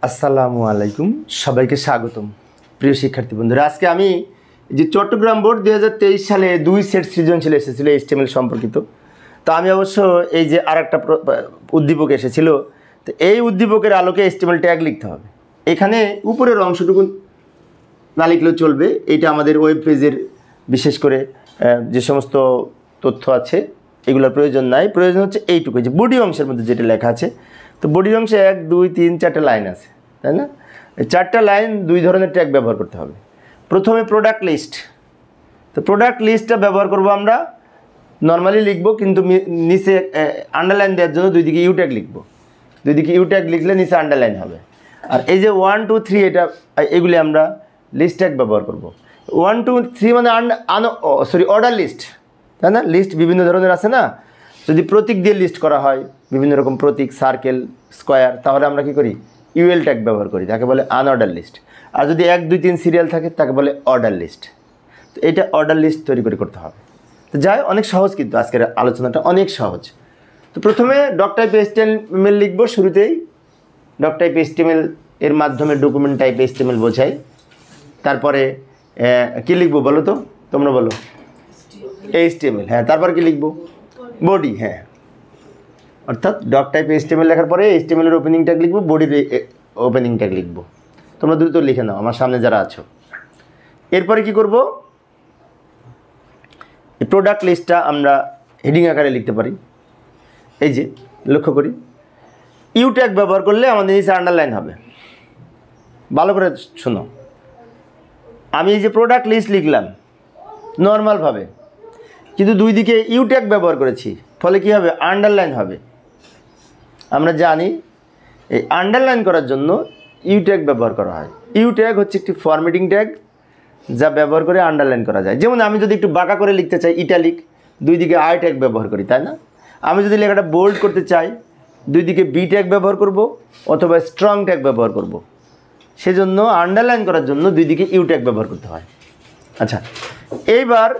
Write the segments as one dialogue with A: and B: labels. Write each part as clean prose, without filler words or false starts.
A: আসসালামু আলাইকুম, সবাইকে স্বাগতম। প্রিয় শিক্ষার্থী বন্ধুরা, আজকে আমি যে চট্টগ্রাম বোর্ড 2023 সালে 2 সেট সৃজনশীল এসেছিল HTML সম্পর্কিত। তো আমি অবশ্য এই যে আরেকটা উদ্দীপক এসেছিল, তো এই উদ্দীপকের আলোকে HTML ট্যাগ লিখতে হবে। এখানে উপরের অংশটুকু না লিখলেও চলবে। এইটা আমাদের ওয়েব পেজের বিশেষ করে যে সমস্ত তথ্য আছে এগুলোর প্রয়োজন নাই। প্রয়োজন হচ্ছে এইটুকু, যে বডি অংশের মধ্যে যেটা লেখা আছে। তো বডি অংশে 1, 2, 3, 4টা লাইন আছে, তাই না? এই 4টা লাইন 2 ধরনের ট্যাগ ব্যবহার করতে হবে। প্রথমে প্রোডাক্ট লিস্ট। তো প্রোডাক্ট লিস্টটা ব্যবহার করব আমরা, নর্মালি লিখব, কিন্তু নিচে আন্ডারলাইন দেওয়ার জন্য 2 দিকে ইউ ট্যাগ লিখব। 2 দিকে ইউ ট্যাগ লিখলে নিচে আন্ডারলাইন হবে। আর এই যে 1, 2, 3 এগুলি আমরা লিস্ট ট্যাগ ব্যবহার করব। 1, 2, 3 মানে অর্ডার লিস্ট, তাই না? লিস্ট বিভিন্ন ধরনের আছে না? যদি প্রতীক দিয়ে লিস্ট করা হয়, বিভিন্ন রকম প্রতীক, সার্কেল, স্কোয়ার, তাহলে আমরা কি করি? ইউএল ট্যাগ ব্যবহার করি, তাকে বলে আনঅর্ডার লিস্ট। আর যদি 1, 2, 3 সিরিয়াল থাকে তাকে বলে অর্ডার লিস্ট। তো এটা অর্ডার লিস্ট তৈরি করতে হবে। তো যাই, অনেক সহজ, কিন্তু আজকের আলোচনাটা অনেক সহজ। তো প্রথমে ডক টাইপ HTML লিখব। শুরুতেই ডক টাইপ HTML এর মাধ্যমে ডকুমেন্ট টাইপ HTML বোঝাই। তারপরে কী লিখবো বলো তো, তোমরা বলো। HTML, হ্যাঁ। তারপর কি লিখবো? বডি, হ্যাঁ। অর্থাৎ ডক টাইপ HTML লেখার পরে HTML এর ওপেনিং ট্যাগ লিখবো, বডির ওপেনিং ট্যাগ লিখবো। তোমরা দ্রুত লিখে নাও আমার সামনে যারা আছো। এরপরে কি করব? এই প্রোডাক্ট লিস্টটা আমরা হেডিং আকারে লিখতে পারি। এই যে লক্ষ্য করি, ইউ ট্যাগ ব্যবহার করলে আমাদের নিচে আন্ডারলাইন হবে। ভালো করে শোনো, আমি এই যে প্রোডাক্ট লিস্ট লিখলাম নর্মালভাবে, কিন্তু 2 দিকে ইউ ট্যাগ ব্যবহার করেছি, ফলে কী হবে? আন্ডারলাইন হবে। আমরা জানি এই আন্ডারলাইন করার জন্য ইউ ট্যাগ ব্যবহার করা হয়। ইউ ট্যাগ হচ্ছে একটি ফরম্যাটিং ট্যাগ, যা ব্যবহার করে আন্ডারলাইন করা যায়। যেমন আমি যদি একটু বাঁকা করে লিখতে চাই, ইটালিক, 2 দিকে আই ট্যাগ ব্যবহার করি, তাই না? আমি যদি লেখাটা বোল্ড করতে চাই, 2 দিকে বি ট্যাগ ব্যবহার করব অথবা স্ট্রং ট্যাগ ব্যবহার করব। সেজন্য আন্ডারলাইন করার জন্য 2 দিকে ইউ ট্যাগ ব্যবহার করতে হয়। আচ্ছা, এইবার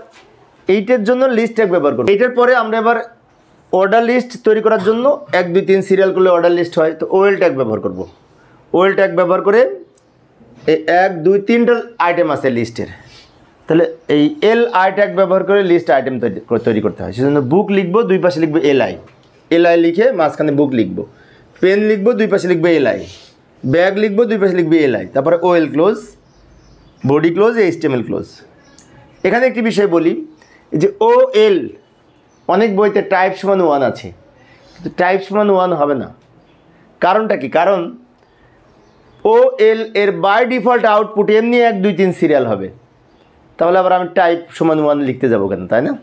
A: এইটার জন্য লিস্ট ট্যাগ ব্যবহার করব। এইটার পরে আমরা এবার অর্ডার লিস্ট তৈরি করার জন্য 1, 2, 3 সিরিয়াল করলে অর্ডার লিস্ট হয়। তো ওএল ট্যাগ ব্যবহার করব। ওএল ট্যাগ ব্যবহার করে এই 1, 2, 3টা আইটেম আছে লিস্টের, তাহলে এই এল আই ট্যাগ ব্যবহার করে লিস্ট আইটেম তৈরি করতে হয়। সেজন্য বুক লিখব, 2 পাশে লিখব এলআই, এলআই লিখে মাঝখানে বুক লিখব। পেন লিখব, 2 পাশে লিখব এলআই। ব্যাগ লিখব, 2 পাশে লিখব এলআই। তারপরে OL close, body close, HTML close. এখানে একটি বিষয় বলি, যে OL অনেক বইতে টাইপ সমান 1 আছে, কিন্তু টাইপ সমান 1 হবে না। কারণটা কি? কারণ OL এর বাই ডিফল্ট আউটপুট এমনি 1, 2, 3 সিরিয়াল হবে। তাহলে আবার আমি টাইপ সমান 1 লিখতে যাবো কেন, তাই না?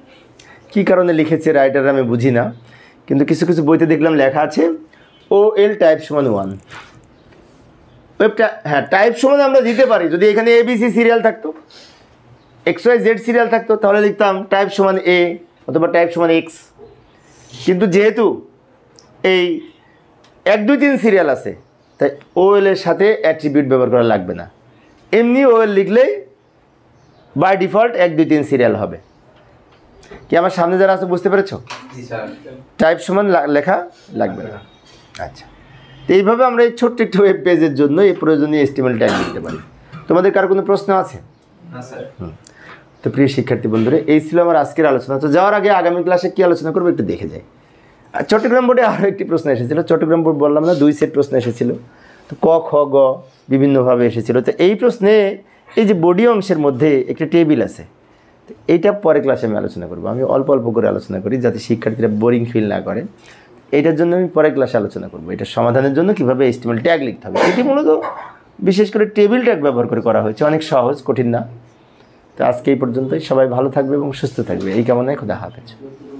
A: কী কারণে লিখেছে রাইটার আমি বুঝি না, কিন্তু কিছু কিছু বইতে দেখলাম লেখা আছে OL টাইপ সমান 1। ওয়েবটা, হ্যাঁ, টাইপ সমান আমরা দিতে পারি। যদি এখানে ABC সিরিয়াল থাকতো, XYZ সিরিয়াল থাকতো, তাহলে লিখতাম টাইপ সমান A অথবা টাইপ সমান X। কিন্তু যেহেতু এই 1, 2, 3 সিরিয়াল আছে, তাই OL এর সাথে অ্যাট্রিবিউট ব্যবহার করা লাগবে না। এমনি OL লিখলেই বাই ডিফল্ট 1, 2, 3 সিরিয়াল হবে। কি আমার সামনে যারা আছে বুঝতে পেরেছ? টাইপ সমান লেখা লাগবে না। আচ্ছা, তো এইভাবে আমরা এই ছোট্ট একটু ওয়েব পেজের জন্য এই প্রয়োজনীয় HTML ট্যাগ লিখতে পারি। তোমাদের কার কোনো প্রশ্ন আছে? তো প্রিয় শিক্ষার্থী বন্ধুরা, এই ছিল আমার আজকের আলোচনা। তো যাওয়ার আগে আগামী ক্লাসে কী আলোচনা করবো একটু দেখে যাই। আর চট্টগ্রাম বোর্ডে আরও একটি প্রশ্ন এসেছিলো। চট্টগ্রাম বোর্ড বললাম না, 2 সেট প্রশ্ন এসেছিলো। তো ক, খ, গ বিভিন্নভাবে এসেছিলো। তো এই প্রশ্নে এই যে বডি অংশের মধ্যে একটা টেবিল আছে, তো এইটা পরে ক্লাসে আমি আলোচনা করবো। আমি অল্প অল্প করে আলোচনা করি যাতে শিক্ষার্থীরা বোরিং ফিল না করে। এইটার জন্য আমি পরে ক্লাসে আলোচনা করবো। এটা সমাধানের জন্য কীভাবে HTML ট্যাগ লিখতে হবে। এটি মূলত বিশেষ করে টেবিল ট্যাগ ব্যবহার করে করা হয়েছে, অনেক সহজ, কঠিন না। তো আজকে এই পর্যন্তই। সবাই ভালো থাকবে এবং সুস্থ থাকবে, এই কামনায় খোদা হাফেজ।